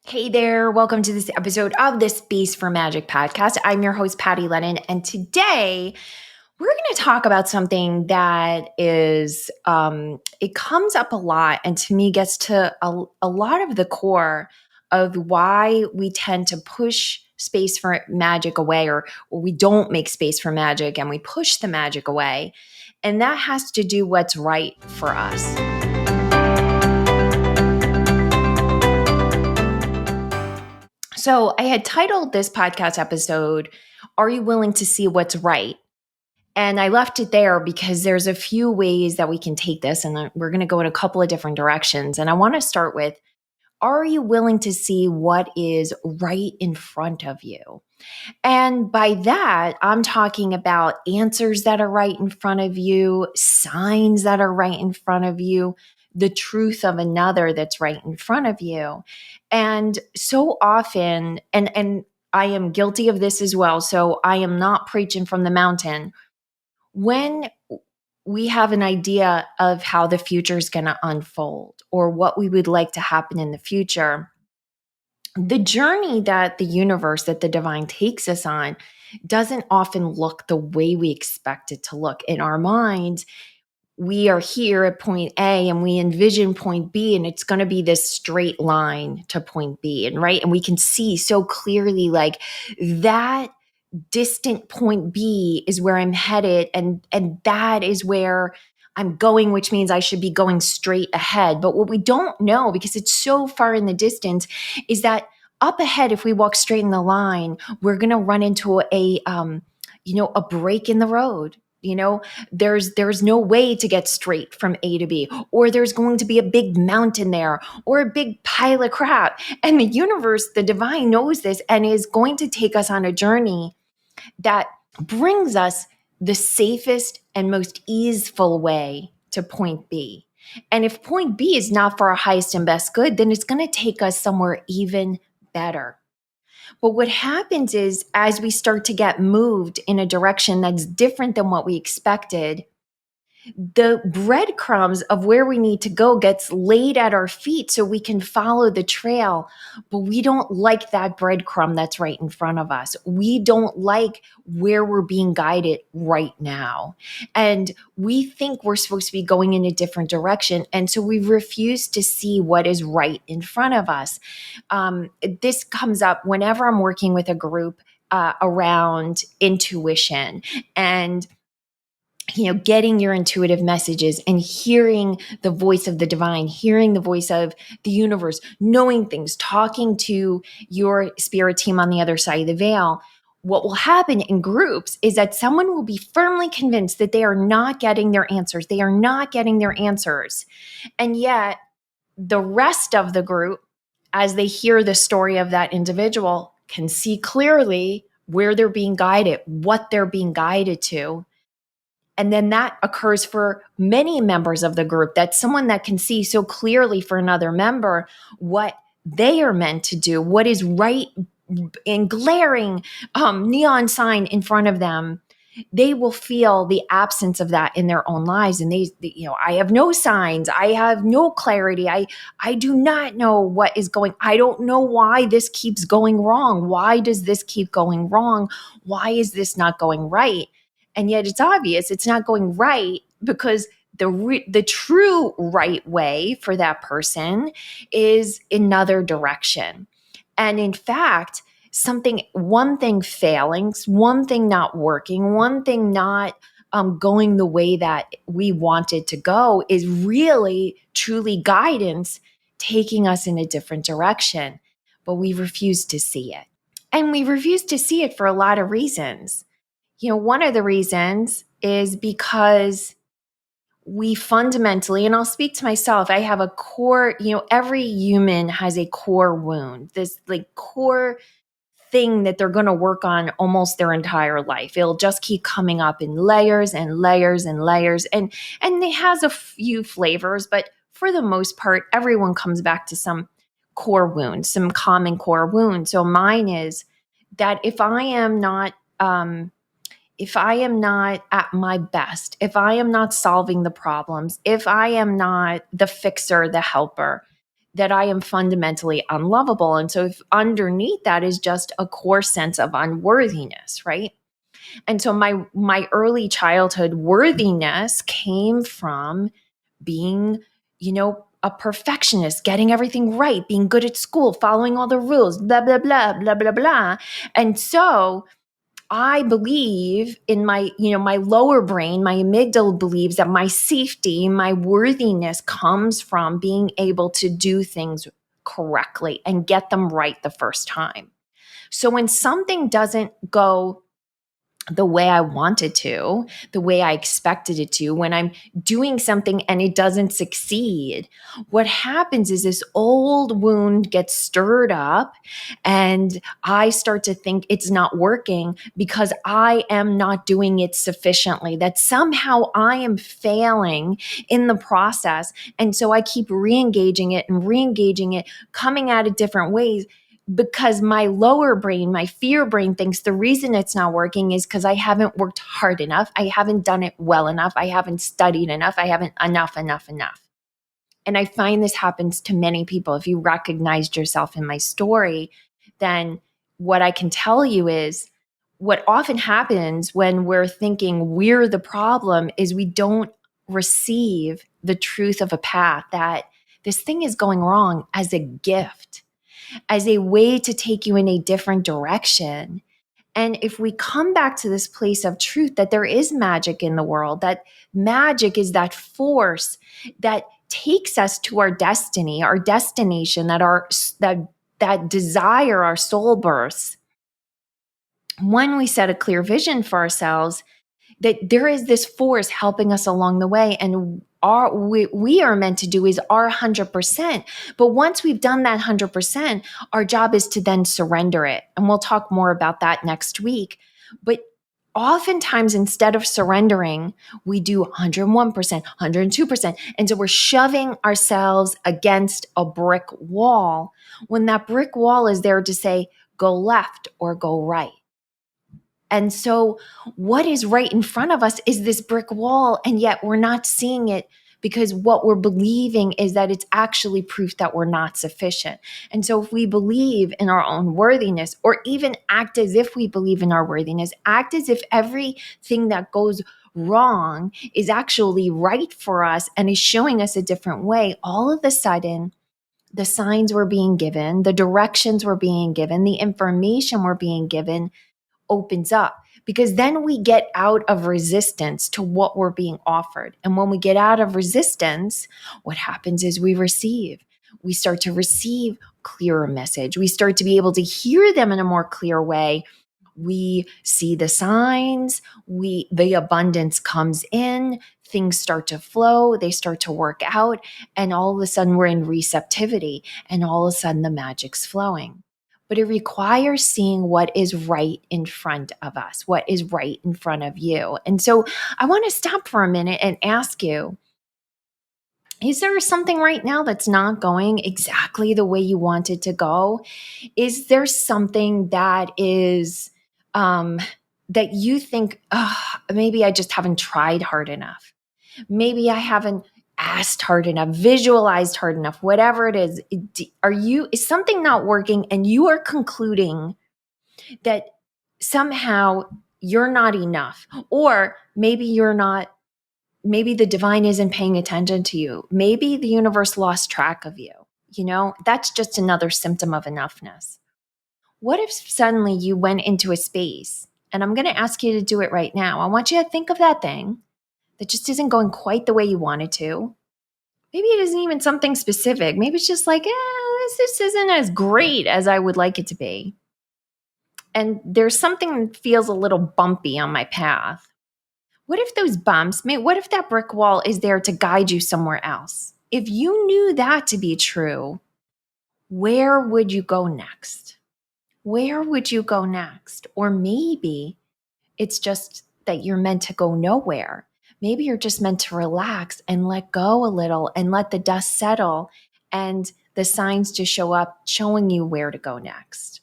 Hey there, welcome to this episode of the Space for Magic podcast. I'm your host, Patty Lennon, and today we're going to talk about something that it comes up a lot and to me gets to a lot of the core of why we tend to push space for magic away or we don't make space for magic and we push the magic away. And that has to do what's right for us. So I had titled this podcast episode, Are You Willing to See What's Right? And I left it there because there's a few ways that we can take this, and we're going to go in a couple of different directions. And I want to start with, are you willing to see what is right in front of you? And by that, I'm talking about answers that are right in front of you, signs that are right in front of you, the truth of another that's right in front of you. And so often, and I am guilty of this as well, so I am not preaching from the mountain. When we have an idea of how the future is going to unfold or what we would like to happen in the future, the journey that the universe, that the divine takes us on, doesn't often look the way we expect it to look. In our minds, we are here at point A and we envision point B, and it's going to be this straight line to point B. And right. And we can see so clearly like that distant point B is where I'm headed. And that is where I'm going, which means I should be going straight ahead. But what we don't know, because it's so far in the distance, is that up ahead, if we walk straight in the line, we're going to run into a break in the road. There's no way to get straight from A to B, or there's going to be a big mountain there or a big pile of crap. And the universe, the divine, knows this and is going to take us on a journey that brings us the safest and most easeful way to point B. And if point B is not for our highest and best good, then it's going to take us somewhere even better. But what happens is, as we start to get moved in a direction that's different than what we expected, the breadcrumbs of where we need to go gets laid at our feet so we can follow the trail. But we don't like that breadcrumb that's right in front of us. We don't like where we're being guided right now. And we think we're supposed to be going in a different direction. And so we refuse to see what is right in front of us. This comes up whenever I'm working with a group around intuition and getting your intuitive messages and hearing the voice of the divine, hearing the voice of the universe, knowing things, talking to your spirit team on the other side of the veil. What will happen in groups is that someone will be firmly convinced that they are not getting their answers. They are not getting their answers. And yet the rest of the group, as they hear the story of that individual, can see clearly where they're being guided, what they're being guided to. And then that occurs for many members of the group. That's someone that can see so clearly for another member what they are meant to do, what is right in glaring neon sign in front of them. They will feel the absence of that in their own lives. And I have no signs. I have no clarity. I do not know what is going. I don't know why this keeps going wrong. Why does this keep going wrong? Why is this not going right? And yet it's obvious it's not going right because the true right way for that person is another direction. And in fact, one thing failing, one thing not working, one thing not going the way that we wanted to go is really, truly guidance taking us in a different direction. But we refuse to see it. And we refuse to see it for a lot of reasons. One of the reasons is because we fundamentally, and I'll speak to myself, I have a core, every human has a core wound, this like core thing that they're going to work on almost their entire life. It'll just keep coming up in layers and layers and layers. And it has a few flavors, but for the most part, everyone comes back to some core wound, some common core wound. So mine is that if I am not at my best, if I am not solving the problems, if I am not the fixer, the helper, that I am fundamentally unlovable. And so if underneath that is just a core sense of unworthiness, right? And so my early childhood worthiness came from being, a perfectionist, getting everything right, being good at school, following all the rules, blah, blah, blah, blah, blah, blah. And so I believe in my lower brain, my amygdala believes that my safety, my worthiness comes from being able to do things correctly and get them right the first time. So when something doesn't go the way I wanted to, the way I expected it to, when I'm doing something and it doesn't succeed, what happens is this old wound gets stirred up and I start to think it's not working because I am not doing it sufficiently, that somehow I am failing in the process. And so I keep re-engaging it, coming at it different ways, because my lower brain, my fear brain thinks the reason it's not working is because I haven't worked hard enough. I haven't done it well enough. I haven't studied enough. I haven't enough. And I find this happens to many people. If you recognized yourself in my story, then what I can tell you is what often happens when we're thinking we're the problem is we don't receive the truth of a path, that this thing is going wrong, as a gift, as a way to take you in a different direction. And if we come back to this place of truth, that there is magic in the world, that magic is that force that takes us to our destiny, our destination, that desire, our soul births. When we set a clear vision for ourselves, that there is this force helping us along the way, and we are meant to do is our 100%. But once we've done that 100%, our job is to then surrender it. And we'll talk more about that next week. But oftentimes, instead of surrendering, we do 101%, 102%. And so we're shoving ourselves against a brick wall when that brick wall is there to say, go left or go right. And so what is right in front of us is this brick wall, and yet we're not seeing it because what we're believing is that it's actually proof that we're not sufficient. And so if we believe in our own worthiness, or even act as if we believe in our worthiness, act as if everything that goes wrong is actually right for us and is showing us a different way, all of a sudden, the signs we're being given, the directions we're being given, the information we're being given opens up, because then we get out of resistance to what we're being offered. And when we get out of resistance, what happens is we start to receive clearer message. We start to be able to hear them in a more clear way. We see the signs, the abundance comes in, things start to flow, they start to work out, and all of a sudden we're in receptivity, and all of a sudden the magic's flowing. But it requires seeing what is right in front of us, what is right in front of you. And so I want to stop for a minute and ask you, is there something right now that's not going exactly the way you want it to go? Is there something that is, that you think, maybe I just haven't tried hard enough? Maybe I haven't asked hard enough, visualized hard enough, whatever it is. Is something not working and you are concluding that somehow you're not enough, or maybe the divine isn't paying attention to you. Maybe the universe lost track of you. That's just another symptom of enoughness. What if suddenly you went into a space, and I'm going to ask you to do it right now. I want you to think of that thing that just isn't going quite the way you want it to. Maybe it isn't even something specific. Maybe it's just like, this isn't as great as I would like it to be. And there's something that feels a little bumpy on my path. What if those bumps, what if that brick wall is there to guide you somewhere else? If you knew that to be true, where would you go next? Where would you go next? Or maybe it's just that you're meant to go nowhere. Maybe you're just meant to relax and let go a little and let the dust settle and the signs just show up, showing you where to go next.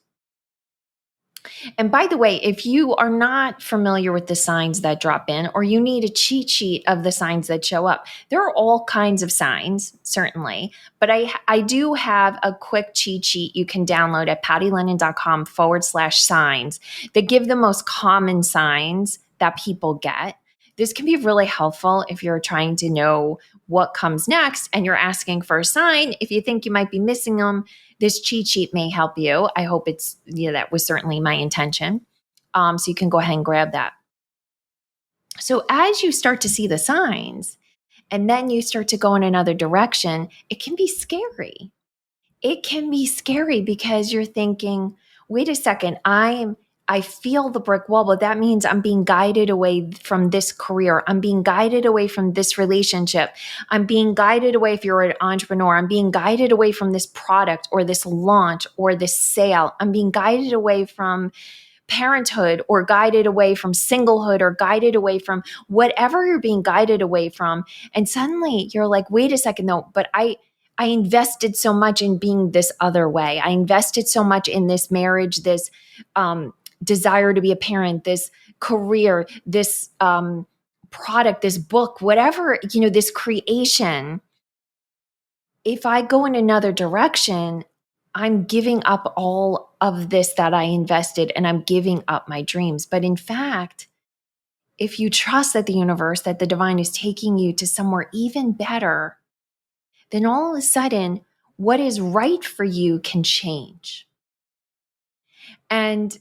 And by the way, if you are not familiar with the signs that drop in, or you need a cheat sheet of the signs that show up, there are all kinds of signs, certainly. But I do have a quick cheat sheet you can download at pattylennon.com/signs that give the most common signs that people get. This can be really helpful if you're trying to know what comes next and you're asking for a sign. If you think you might be missing them, this cheat sheet may help you. I hope it's, that was certainly my intention. So you can go ahead and grab that. So as you start to see the signs and then you start to go in another direction, it can be scary. It can be scary because you're thinking, wait a second, I feel the brick wall, but that means I'm being guided away from this career. I'm being guided away from this relationship. I'm being guided away, if you're an entrepreneur, I'm being guided away from this product or this launch or this sale. I'm being guided away from parenthood, or guided away from singlehood, or guided away from whatever you're being guided away from. And suddenly you're like, wait a second, no, but I invested so much in being this other way. I invested so much in this marriage, this desire to be a parent, this career, this product, this book, whatever, this creation. If I go in another direction, I'm giving up all of this that I invested, and I'm giving up my dreams. But in fact, if you trust that the universe, that the divine is taking you to somewhere even better, then all of a sudden, what is right for you can change. And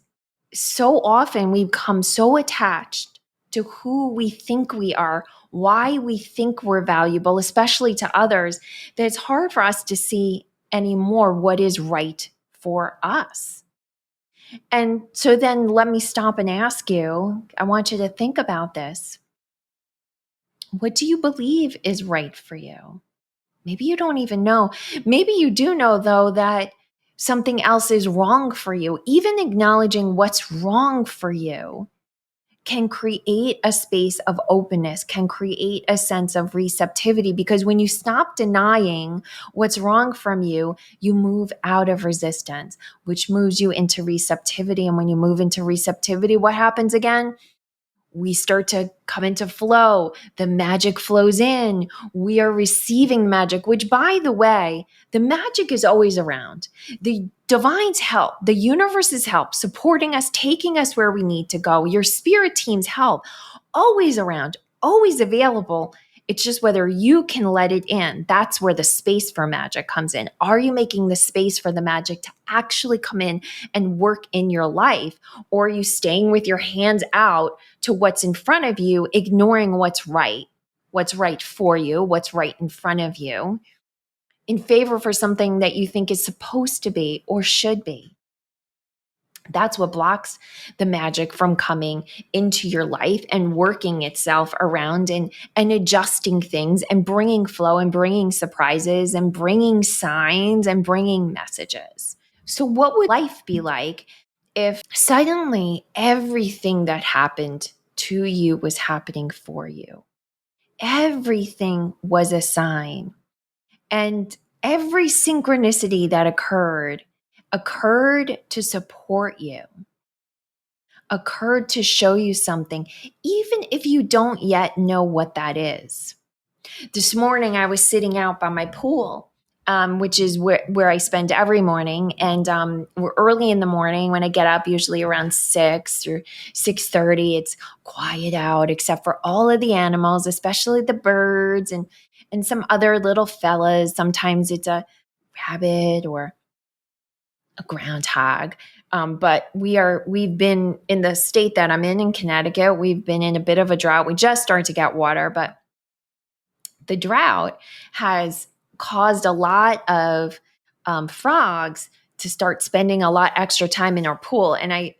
so often we become so attached to who we think we are, why we think we're valuable, especially to others, that it's hard for us to see anymore what is right for us. And so then let me stop and ask you, I want you to think about this. What do you believe is right for you? Maybe you don't even know. Maybe you do know, though, that something else is wrong for you. Even acknowledging what's wrong for you can create a space of openness, can create a sense of receptivity, because when you stop denying what's wrong from you, you move out of resistance, which moves you into receptivity. And when you move into receptivity, what happens again? We start to come into flow. The magic flows in. We are receiving magic, which, by the way, the magic is always around. The divine's help, the universe's help, supporting us, taking us where we need to go. Your spirit team's help, always around, always available. It's just whether you can let it in. That's where the space for magic comes in. Are you making the space for the magic to actually come in and work in your life? Or are you staying with your hands out to what's in front of you, ignoring what's right for you, what's right in front of you, in favor for something that you think is supposed to be or should be? That's what blocks the magic from coming into your life and working itself around and adjusting things and bringing flow and bringing surprises and bringing signs and bringing messages. So what would life be like if suddenly everything that happened to you was happening for you? Everything was a sign. And every synchronicity that occurred to support you, occurred to show you something, even if you don't yet know what that is. This morning, I was sitting out by my pool, which is where I spend every morning. And we're early in the morning when I get up, usually around 6 or 6:30. It's quiet out, except for all of the animals, especially the birds and some other little fellas. Sometimes it's a rabbit or a groundhog. But we've been in the state that I'm in Connecticut. We've been in a bit of a drought. We just started to get water, but the drought has caused a lot of frogs to start spending a lot extra time in our pool. And in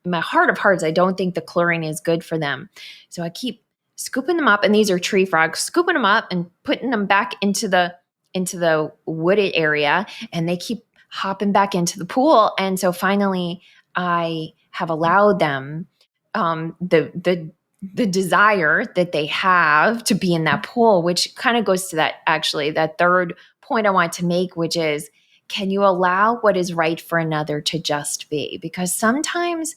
my heart of hearts, I don't think the chlorine is good for them. So I keep scooping them up, and these are tree frogs, scooping them up and putting them back into the wooded area, and they keep hopping back into the pool. And so finally I have allowed them the desire that they have to be in that pool, which kind of goes to that third point I want to make, which is can you allow what is right for another to just be? Because sometimes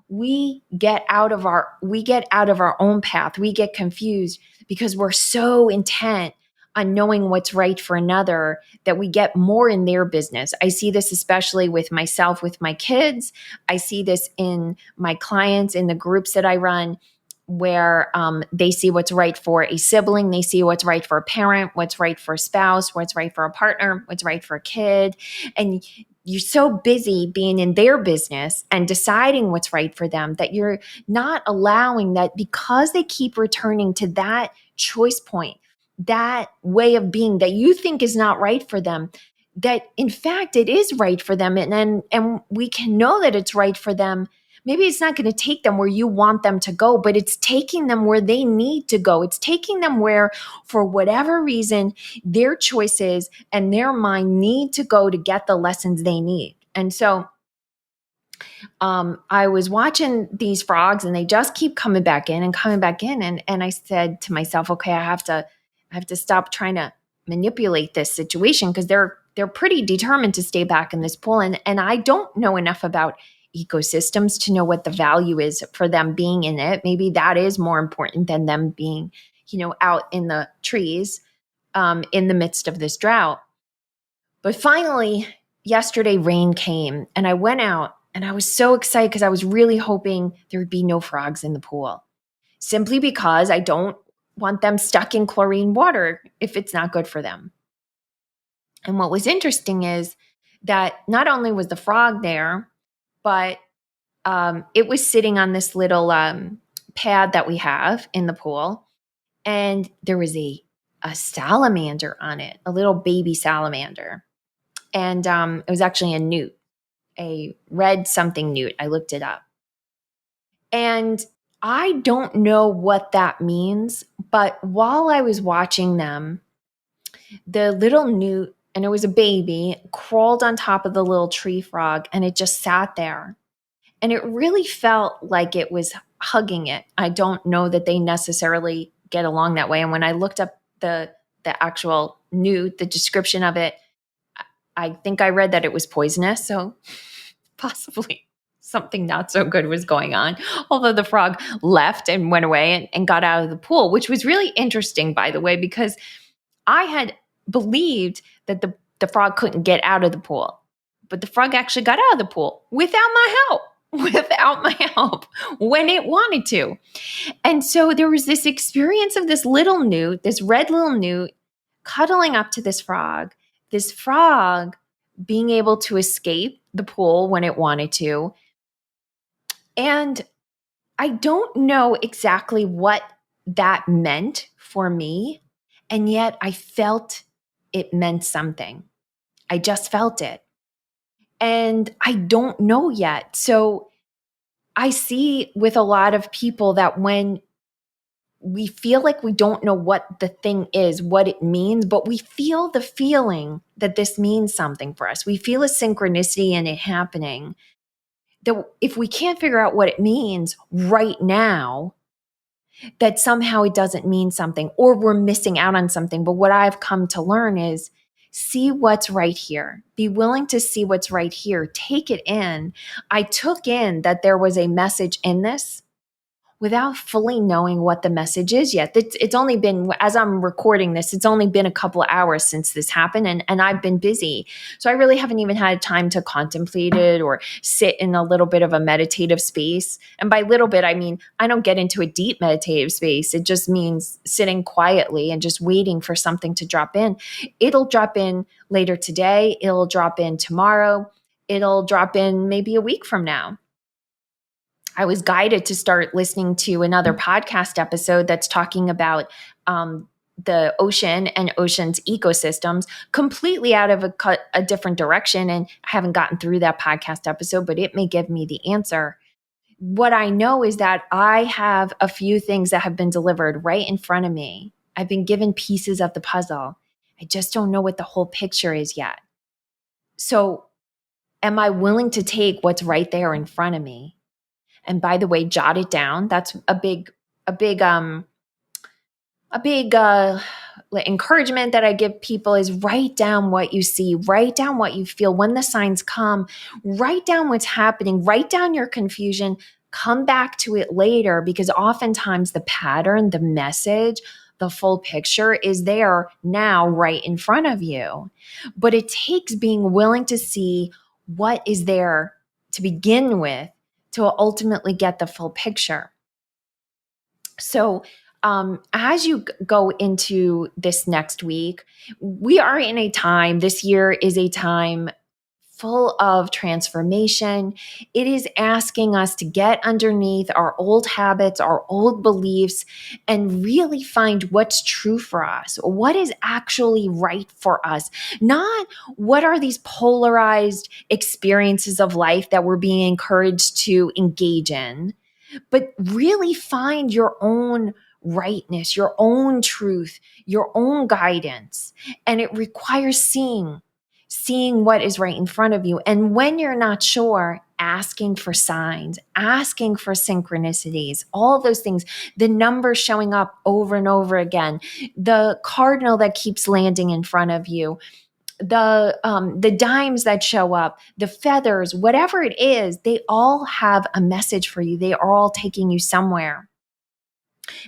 we get out of our own path. We get confused because we're so intent on knowing what's right for another that we get more in their business. I see this especially with myself, with my kids. I see this in my clients, in the groups that I run, where they see what's right for a sibling, they see what's right for a parent, what's right for a spouse, what's right for a partner, what's right for a kid. And you're so busy being in their business and deciding what's right for them that you're not allowing that, because they keep returning to that choice point, that way of being that you think is not right for them, that in fact it is right for them. And we can know that it's right for them. Maybe it's not going to take them where you want them to go, but it's taking them where they need to go. It's taking them where, for whatever reason, their choices and their mind need to go to get the lessons they need. And so I was watching these frogs and they just keep coming back in and coming back in. And I said to myself, okay, I have to stop trying to manipulate this situation, because they're pretty determined to stay back in this pool. And I don't know enough about ecosystems to know what the value is for them being in it. Maybe that is more important than them being, out in the trees, in the midst of this drought. But finally, yesterday, rain came and I went out and I was so excited because I was really hoping there would be no frogs in the pool, simply because I don't want them stuck in chlorine water if it's not good for them. And what was interesting is that not only was the frog there, but it was sitting on this little pad that we have in the pool. And there was a salamander on it, a little baby salamander. And it was actually a newt, a red something newt. I looked it up. And I don't know what that means, but while I was watching them, the little newt, and it was a baby, crawled on top of the little tree frog, and it just sat there. And it really felt like it was hugging it. I don't know that they necessarily get along that way. And when I looked up the actual newt, the description of it, I think I read that it was poisonous. So possibly something not so good was going on. Although the frog left and went away and got out of the pool, which was really interesting, by the way, because I had believed that the frog couldn't get out of the pool. But the frog actually got out of the pool without my help. When it wanted to. And so there was this experience of this little newt, this red little newt, cuddling up to this frog being able to escape the pool when it wanted to. And I don't know exactly what that meant for me. And yet I felt it meant something. I just felt it. And I don't know yet. So I see with a lot of people that when we feel like we don't know what the thing is, what it means, but we feel the feeling that this means something for us. We feel a synchronicity in it happening. That if we can't figure out what it means right now, that somehow it doesn't mean something, or we're missing out on something. But what I've come to learn is see what's right here. Be willing to see what's right here. Take it in. I took in that there was a message in this without fully knowing what the message is yet. It's only been, as I'm recording this, it's only been a couple of hours since this happened, and I've been busy. So I really haven't even had time to contemplate it or sit in a little bit of a meditative space. And by little bit, I mean, I don't get into a deep meditative space. It just means sitting quietly and just waiting for something to drop in. It'll drop in later today. It'll drop in tomorrow. It'll drop in maybe a week from now. I was guided to start listening to another podcast episode that's talking about the ocean and ocean's ecosystems, completely out of a different direction. And I haven't gotten through that podcast episode, but it may give me the answer. What I know is that I have a few things that have been delivered right in front of me. I've been given pieces of the puzzle. I just don't know what the whole picture is yet. So am I willing to take what's right there in front of me? And by the way, jot it down. That's a big encouragement that I give people is write down what you see, write down what you feel when the signs come, write down what's happening, write down your confusion, come back to it later, because oftentimes the pattern, the message, the full picture is there now right in front of you. But it takes being willing to see what is there to begin with to ultimately get the full picture. So, as you go into this next week, we are in a time, this year is a time full of transformation. It is asking us to get underneath our old habits, our old beliefs, and really find what's true for us, what is actually right for us, not what are these polarized experiences of life that we're being encouraged to engage in, but really find your own rightness, your own truth, your own guidance. And it requires seeing what is right in front of you. And when you're not sure, asking for signs, asking for synchronicities, all those things, the numbers showing up over and over again, the cardinal that keeps landing in front of you, the dimes that show up, the feathers, whatever it is, they all have a message for you. They are all taking you somewhere.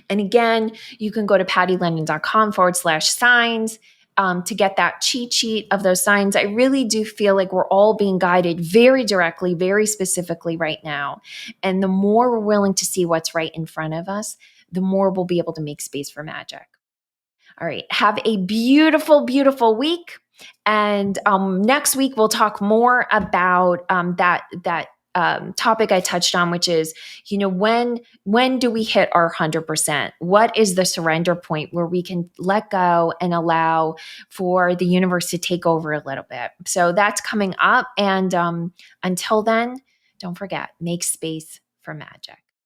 And again, you can go to pattylennon.com/signs to get that cheat sheet of those signs. I really do feel like we're all being guided very directly, very specifically right now. And the more we're willing to see what's right in front of us, the more we'll be able to make space for magic. All right. Have a beautiful, beautiful week. And next week, we'll talk more about that topic I touched on, which is, when do we hit our 100%? What is the surrender point where we can let go and allow for the universe to take over a little bit? So that's coming up. And until then, don't forget, make space for magic.